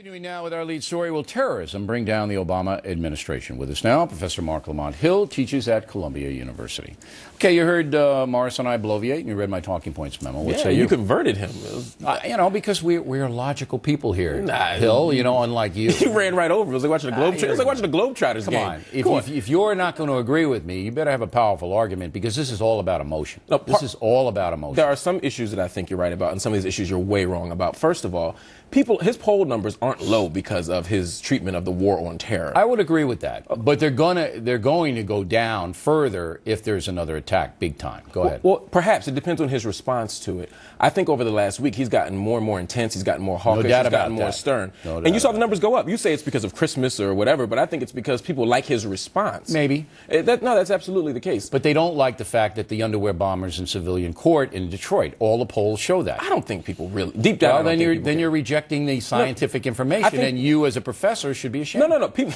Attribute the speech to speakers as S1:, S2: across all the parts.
S1: Continuing now with our lead story, will terrorism bring down the Obama administration? With us now, Professor Marc Lamont Hill teaches at Columbia University. Okay, you heard Morris and I bloviate, and you read my talking points memo. What say you?
S2: You converted him.
S1: Because we're logical people here. Hill, unlike you.
S2: You ran right over. It was like watching the Globetrotters. It was like watching the Globetrotters game.
S1: Come on. If you're not going to agree with me, you better have a powerful argument, because this is all about emotion. This is all about emotion.
S2: There are some issues that I think you're right about, and some of these issues you're way wrong about. First of all, his poll numbers aren't low because of his treatment of the war on terror.
S1: I would agree with that, but they're going to go down further if there's another attack, big time. Go ahead.
S2: Well, perhaps it depends on his response to it. I think over the last week he's gotten more and more intense. He's gotten more hawkish. He's gotten more stern. And you saw the numbers go up. You say it's because of Christmas or whatever, but I think it's because people like his response.
S1: Maybe.
S2: That's absolutely the case.
S1: But they don't like the fact that the underwear bombers in civilian court in Detroit. All the polls show that.
S2: I don't think people really deep down.
S1: Well, then you're rejecting the scientific information, and you as a professor should be ashamed.
S2: No. People,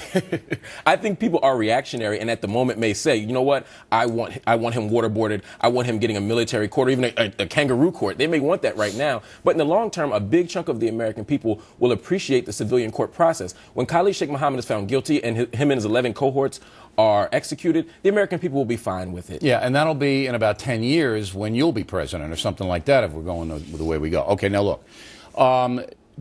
S2: I think people are reactionary, and at the moment may say, you know what? I want him waterboarded. I want him getting a military court, or even a kangaroo court. They may want that right now, but in the long term, a big chunk of the American people will appreciate the civilian court process. When Khalid Sheikh Mohammed is found guilty, and him and his 11 cohorts are executed, the American people will be fine with it.
S1: Yeah, and that'll be in about 10 years when you'll be president or something like that if we're going the way we go. Okay, now look.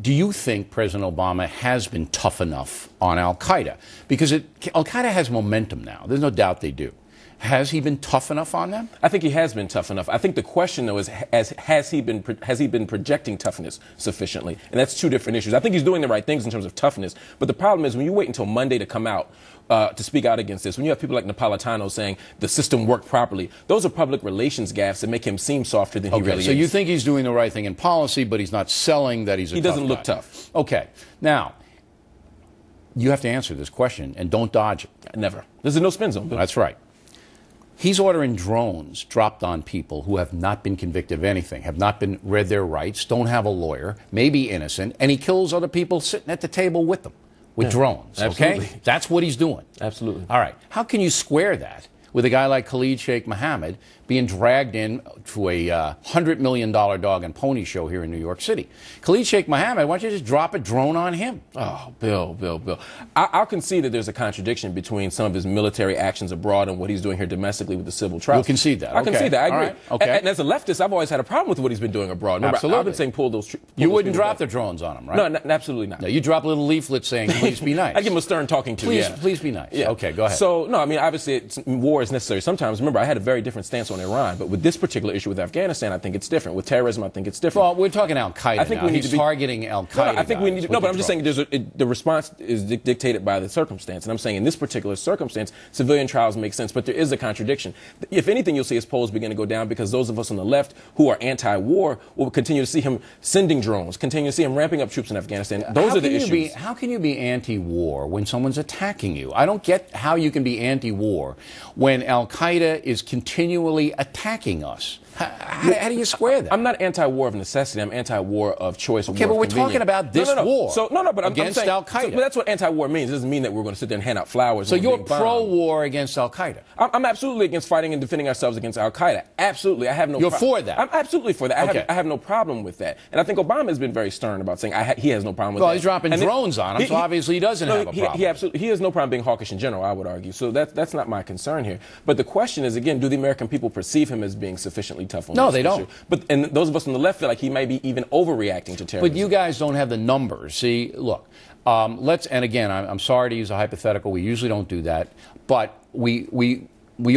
S1: Do you think President Obama has been tough enough on al-Qaeda? Because al-Qaeda has momentum now. There's no doubt they do. Has he been tough enough on them?
S2: I think he has been tough enough. I think the question, though, is has he been projecting toughness sufficiently? And that's two different issues. I think he's doing the right things in terms of toughness. But the problem is when you wait until Monday to come out to speak out against this, when you have people like Napolitano saying the system worked properly, those are public relations gaffes that make him seem softer than he really is.
S1: So you think he's doing the right thing in policy, but he's not selling that he's a tough guy.
S2: He doesn't look tough.
S1: Okay. Now, you have to answer this question, and don't dodge it.
S2: Never. There's a no spin zone.
S1: That's right. He's ordering drones dropped on people who have not been convicted of anything, have not been read their rights, don't have a lawyer, may be innocent, and he kills other people sitting at the table with them, with drones.
S2: Absolutely.
S1: Okay? That's what he's doing.
S2: Absolutely.
S1: All right. How can you square that with a guy like Khalid Sheikh Mohammed being dragged in to a $100 million dog and pony show here in New York City? Khalid Sheikh Mohammed, why don't you just drop a drone on him?
S2: Oh, Bill. I'll concede that there's a contradiction between some of his military actions abroad and what he's doing here domestically with the civil trial.
S1: You'll concede that?
S2: I concede that. I agree.
S1: All right. Okay.
S2: And as a leftist, I've always had a problem with what he's been doing abroad. Remember,
S1: Absolutely.
S2: I've been saying pull those
S1: You wouldn't drop the drones on him, right?
S2: No, absolutely not.
S1: No, you drop a little leaflet saying, please be nice.
S2: I give him a stern talking to.
S1: Please be nice.
S2: Yeah.
S1: Okay, go ahead.
S2: So, no, I mean, obviously, war is necessary sometimes. Remember, I had a very different stance on Iran, but with this particular issue with Afghanistan, I think it's different. With terrorism, I think it's different.
S1: Well, we're talking al-Qaeda
S2: I think
S1: now.
S2: we need
S1: He's
S2: to be
S1: targeting al-Qaeda.
S2: No, I think we need to. No, but I'm just saying the response is dictated by the circumstance. And I'm saying in this particular circumstance, civilian trials make sense, but there is a contradiction. If anything, you'll see his polls begin to go down because those of us on the left who are anti-war will continue to see him sending drones, continue to see him ramping up troops in Afghanistan. Those are the issues.
S1: How can you be anti-war when someone's attacking you? I don't get how you can be anti-war when al-Qaeda is continually attacking us. How do you square that?
S2: I'm not anti-war of necessity. I'm anti-war of choice.
S1: Okay, but we're talking about this war.
S2: So but
S1: against Al-Qaeda.
S2: But that's what anti-war means. It doesn't mean that we're going to sit there and hand out flowers.
S1: So you're pro-war against Al-Qaeda?
S2: I'm absolutely against fighting and defending ourselves against Al-Qaeda. Absolutely, I have no.
S1: You're for that?
S2: I'm absolutely for that. I have no problem with that. And I think Obama has been very stern about saying he has no problem with that.
S1: Well, he's dropping drones on him, so obviously he doesn't have a problem.
S2: He has no problem being hawkish in general, I would argue. So that's not my concern here. But the question is, again, do the American people perceive him as being sufficiently tough on this issue?
S1: No, they don't.
S2: And those of us on the left feel like he may be even overreacting to terrorism.
S1: But you guys don't have the numbers. See, look, and again, I'm sorry to use a hypothetical. We usually don't do that. But we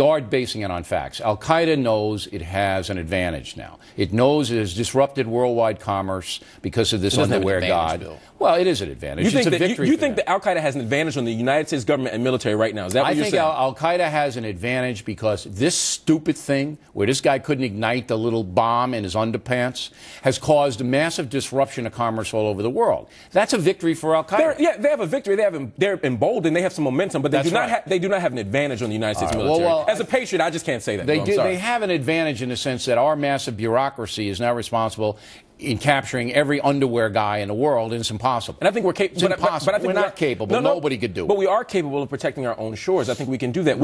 S1: are basing it on facts. Al-Qaeda knows it has an advantage now. It knows it has disrupted worldwide commerce because of this underwear god.
S2: Bill.
S1: Well, it is an advantage. It's a victory.
S2: You think that Al-Qaeda has an advantage on the United States government and military right now? Is that what you're saying?
S1: I think Al-Qaeda has an advantage because this stupid thing, where this guy couldn't ignite the little bomb in his underpants, has caused massive disruption of commerce all over the world. That's a victory for Al-Qaeda.
S2: They have a victory. They're emboldened. They have some momentum, but they do not have an advantage on the United States military. As a patriot, I just can't say that.
S1: They have an advantage in the sense that our massive bureaucracy is now responsible in capturing every underwear guy in the world, and it's impossible.
S2: And I think we're capable.
S1: It's impossible.
S2: But I think
S1: we're not capable. Nobody could do it.
S2: But we are capable of protecting our own shores. I think we can do that.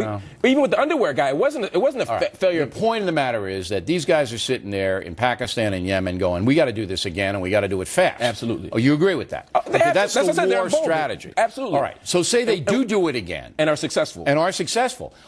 S2: Even with the underwear guy, it wasn't a failure.
S1: The point of the matter is that these guys are sitting there in Pakistan and Yemen going, we got to do this again, and we got to do it fast.
S2: Absolutely.
S1: Oh, you agree with that? That's the war strategy.
S2: Absolutely.
S1: All right. So say they do it again.
S2: And are successful.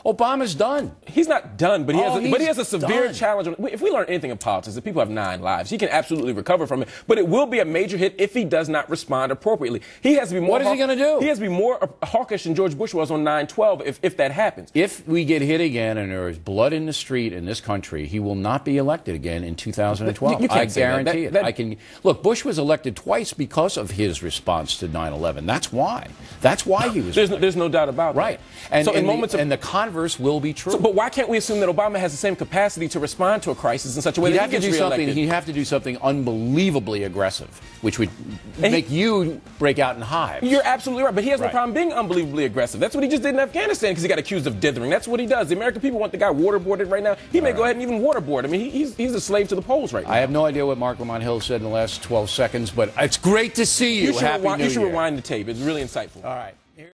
S1: Obama's done.
S2: He's not done, but he has a severe challenge. If we learn anything in politics, that people have 9 lives. He can absolutely recover from it, but it will be a major hit if he does not respond appropriately. He has to be more.
S1: What is he going to do?
S2: He has to be more hawkish than George Bush was on 9/12 if that happens.
S1: If we get hit again and there is blood in the street in this country, he will not be elected again in 2012.
S2: You can't
S1: I guarantee it. I can look. Bush was elected twice because of his response to 9/11. That's why. That's why he was.
S2: There's no doubt about that.
S1: Right. And,
S2: so
S1: and the converse will be true.
S2: But why can't we assume that Obama has the same capacity to respond to a crisis in such a way that he gets reelected?
S1: He'd have to do something unbelievably aggressive, which would make you break out in hives.
S2: You're absolutely right, but he has no problem being unbelievably aggressive. That's what he just did in Afghanistan because he got accused of dithering. That's what he does. The American people want the guy waterboarded right now. He may go ahead and even waterboard. I mean, he's a slave to the polls right now.
S1: I have no idea what Marc Lamont Hill said in the last 12 seconds, but it's great to see you.
S2: You should rewind the tape. It's really insightful.
S1: All right.